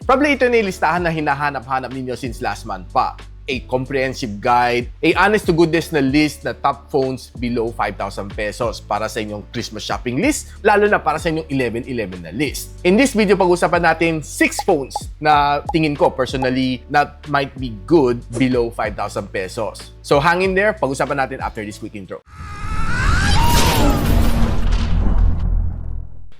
Probably ito na yung listahan na hinahanap-hanap ninyo since last month pa. A comprehensive guide, a honest-to-goodness na list na top phones below 5,000 pesos para sa inyong Christmas shopping list, lalo na para sa inyong 11/11 na list. In this video, pag-usapan natin 6 phones na tingin ko personally that might be good below 5,000 pesos. So hang in there, pag-usapan natin after this quick intro.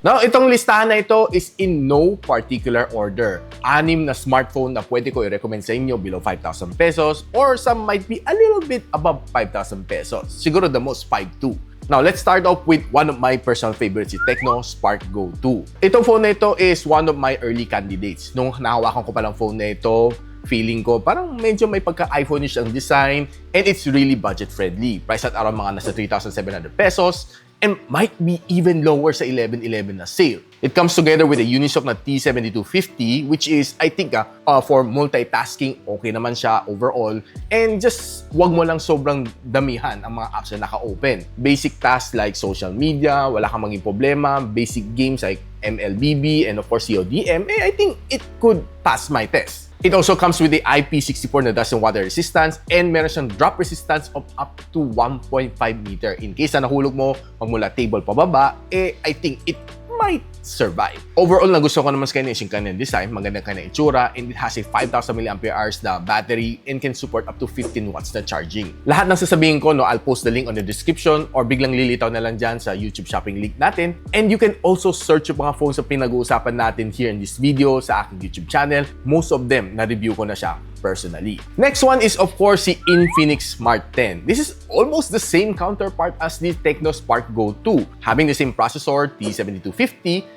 Now, itong listahan na ito is in no particular order. 6 na smartphone na pwede ko i-recommend sa inyo below 5,000 pesos or some might be a little bit above 5,000 pesos. Siguro the most 5,200. Now, let's start off with one of my personal favorites, si Techno Spark Go2. Itong phone na ito is one of my early candidates. Nung nahawakan ko palang phone na ito, feeling ko parang medyo may pagka-iPhone-ish ang design and it's really budget-friendly. Price at around mga nasa 3,700 pesos and might be even lower sa 11/11 na sale. It comes together with a Unisoc na T7250 which is, I think, for multitasking, okay naman siya overall. And just wag mo lang sobrang damihan ang mga apps na naka-open. Basic tasks like social media, wala kang maging problema. Basic games like MLBB and of course CODM, I think it could pass my test. It also comes with the IP64 na dust and water resistance and meron siyang drop resistance of up to 1.5 meter. In case na nahulog mo magmula table pababa, I think it might survive. Overall, nagustuhan ko naman sa kanya yung kanyang design, maganda kanyang itsura, and it has a 5,000 mAh na battery and can support up to 15 watts na charging. Lahat ng sasabihin ko, I'll post the link on the description or biglang lilitaw na lang dyan sa YouTube shopping link natin. And you can also search yung mga phones na pinag-uusapan natin here in this video sa aking YouTube channel. Most of them, na-review ko na siya personally. Next one is of course si Infinix SMART 10. This is almost the same counterpart as the TECNO Spark GO2. Having the same processor, T7250,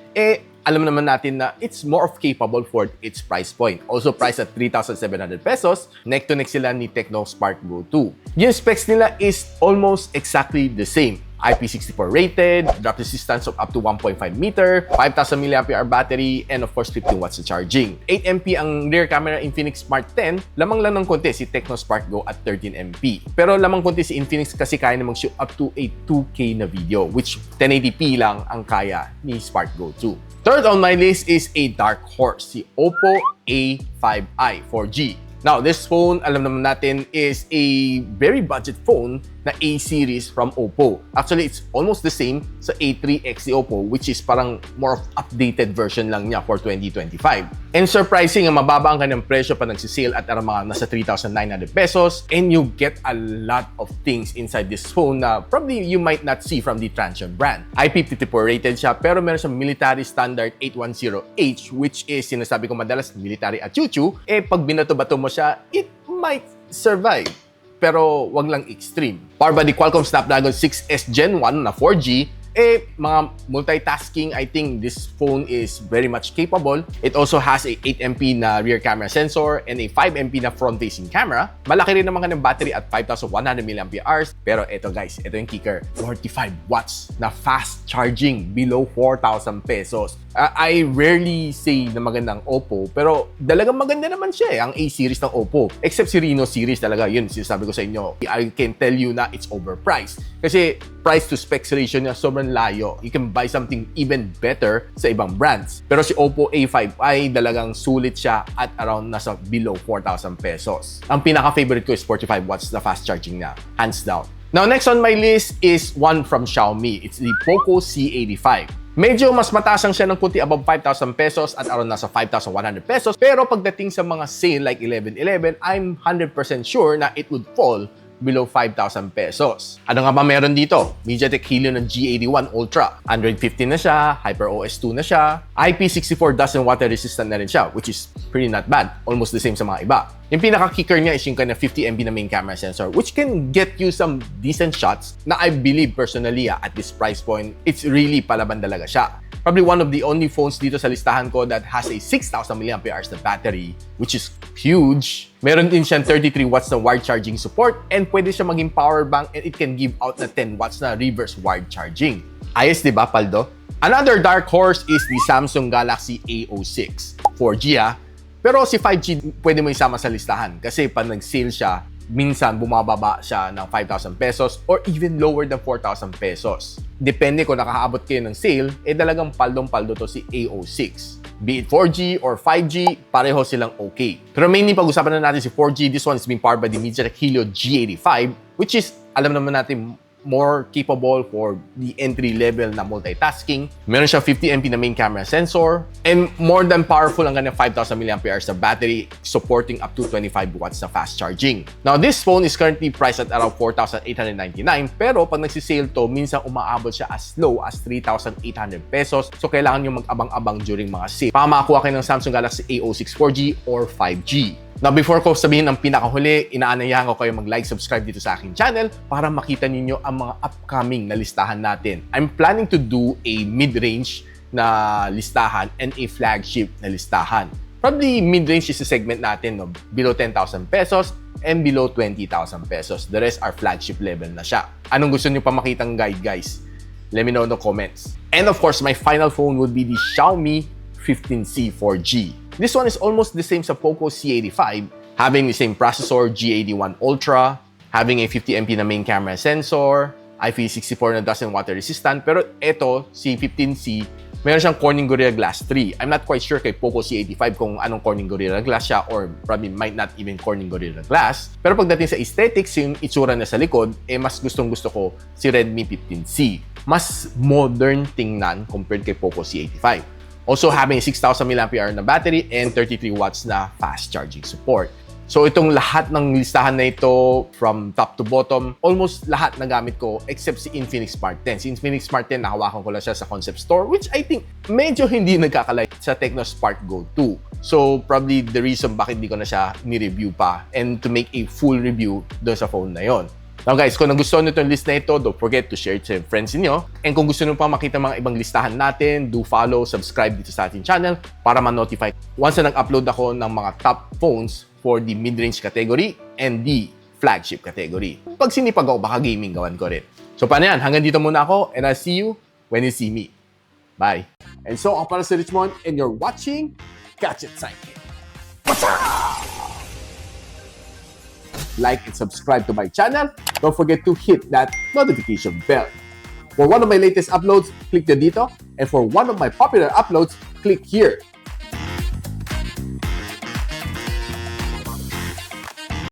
alam naman natin na it's more of capable for its price point. Also priced at 3,700 pesos, neck to neck sila ni TECNO Spark GO2. Yung specs nila is almost exactly the same. IP64 rated, drop resistance of up to 1.5 meter, 5,000 mAh battery, and of course 15 watts na charging. 8MP ang rear camera Infinix Smart 10, lamang lang ng konti si Techno Spark Go at 13MP. Pero lamang konti si Infinix kasi kaya namang shoot up to a 2K na video, which 1080p lang ang kaya ni Spark Go 2. Third on my list is a dark horse, si OPPO A5i 4G. Now, this phone, alam naman natin, is a very budget phone na A-series from OPPO. Actually, it's almost the same sa A3 XE OPPO, which is parang more of updated version lang niya for 2025. And surprising, ang mababa ang kanyang presyo pa nagsisale at around mga nasa 3,900 pesos. And you get a lot of things inside this phone na probably you might not see from the Transsion brand. IP54 rated siya, pero meron siyang military standard 810H, which is sinasabi ko madalas military at chuchu. Pag binato-bato mo siya, it might survive. Pero wag lang extreme. Powered by the Qualcomm Snapdragon 6S Gen 1 na 4G, mga multitasking, I think this phone is very much capable. It also has a 8MP na rear camera sensor and a 5MP na front-facing camera. Malaki rin naman kanyang battery at 5,100 mAh. Pero ito guys, ito yung kicker. 45 watts na fast charging below 4,000 pesos. I rarely say na magandang OPPO, pero talagang maganda naman siya ang A-series ng OPPO. Except si Reno series talaga, yun, sinasabi ko sa inyo. I can tell you na it's overpriced. Kasi price to specs ratio niya sobrang layo. You can buy something even better sa ibang brands. Pero si OPPO A5i talagang sulit siya at around nasa below 4,000 pesos. Ang pinaka-favorite ko is 45 watts na fast charging niya. Hands down. Now, next on my list is one from Xiaomi. It's the Poco C85. Medyo mas mataas ang siya ng kunti above 5,000 pesos at around nasa 5,100 pesos. Pero pagdating sa mga sale like 11/11, I'm 100% sure na it would fall below 5,000 pesos. Ano nga ba meron dito? MediaTek Helio ng G81 Ultra. Android 15 na siya, HyperOS 2 na siya, IP64 dust and water resistant na rin siya, which is pretty not bad. Almost the same sa mga iba. Yung pinaka-kicker niya is yung kanya 50MP na main camera sensor, which can get you some decent shots na I believe personally at this price point, it's really palaban talaga siya. Probably one of the only phones dito sa listahan ko that has a 6,000 mAh na battery, which is huge. Meron din siyang 33 watts na wired charging support and pwede siya maging power bank and it can give out na 10 watts na reverse wired charging. Ayos, di ba, Paldo? Another dark horse is the Samsung Galaxy A06. 4G Pero si 5G, pwede mo isama sa listahan kasi pag nag-sale siya, Minsan, bumababa siya ng 5,000 pesos or even lower than 4,000 pesos. Depende kung nakaabot kayo ng sale, talagang paldong-paldo to si A06. Be it 4G or 5G, pareho silang okay. Pero mainly pag-usapan na natin si 4G, this one is being powered by the MediaTek Helio G85, which is, alam naman natin, more capable for the entry level na multitasking. Meron siyang 50MP na main camera sensor and more than powerful ang kanyang 5,000 mAh na battery supporting up to 25 watts na fast charging. Now, this phone is currently priced at around 4,899 pero pag nagsisale to, minsan umaabot siya as low as 3,800 pesos. So, kailangan nyo mag-abang-abang during mga sale. Baka makakuha kayo ng Samsung Galaxy A06 4G or 5G. Now, before ko sabihin ang pinakahuli, inaanayahan ko kayo mag-like, subscribe dito sa aking channel para makita ninyo ang mga upcoming na listahan natin. I'm planning to do a mid-range na listahan and a flagship na listahan. Probably mid-range is the segment natin, no? Below 10,000 pesos and below 20,000 pesos. The rest are flagship level na siya. Anong gusto niyo pa makitang guide, guys? Let me know in the comments. And of course, my final phone would be the Xiaomi 15C 4G. This one is almost the same sa Poco C85, having the same processor, G81 Ultra, having a 50MP na main camera sensor, IP64 na doesn't water resistant, pero ito, si 15C, meron siyang Corning Gorilla Glass 3. I'm not quite sure kay Poco C85 kung anong Corning Gorilla Glass siya or probably might not even Corning Gorilla Glass. Pero pagdating sa aesthetics, yung itsura na sa likod, mas gustong-gusto ko si Redmi 15C. Mas modern tingnan compared kay Poco C85. Also having a 6,000 mAh na battery and 33 watts na fast charging support. So itong lahat ng listahan na ito from top to bottom, almost lahat na gamit ko except si Infinix SMART 10. Si Infinix SMART 10, nakawakan ko lang siya sa concept store, which I think medyo hindi nagkakalay sa Techno Spark Go2. So probably the reason bakit hindi ko na siya ni-review pa and to make a full review doon sa phone na yon. Now guys, kung nagustuhan nyo itong list na ito, don't forget to share it sa friends niyo. And kung gusto nyo pa makita mga ibang listahan natin, do follow, subscribe dito sa ating channel para ma-notify once na nag-upload ako ng mga top phones for the mid-range category and the flagship category. Pag sinipag ako, baka gaming gawan ko rin. So paano yan? Hanggang dito muna ako and I'll see you when you see me. Bye! And so, ako para si Richmond and you're watching Gadget Sidekick. What's up? Like and subscribe to my channel. Don't forget to hit that notification bell. For one of my latest uploads, click the dito. And for one of my popular uploads, click here.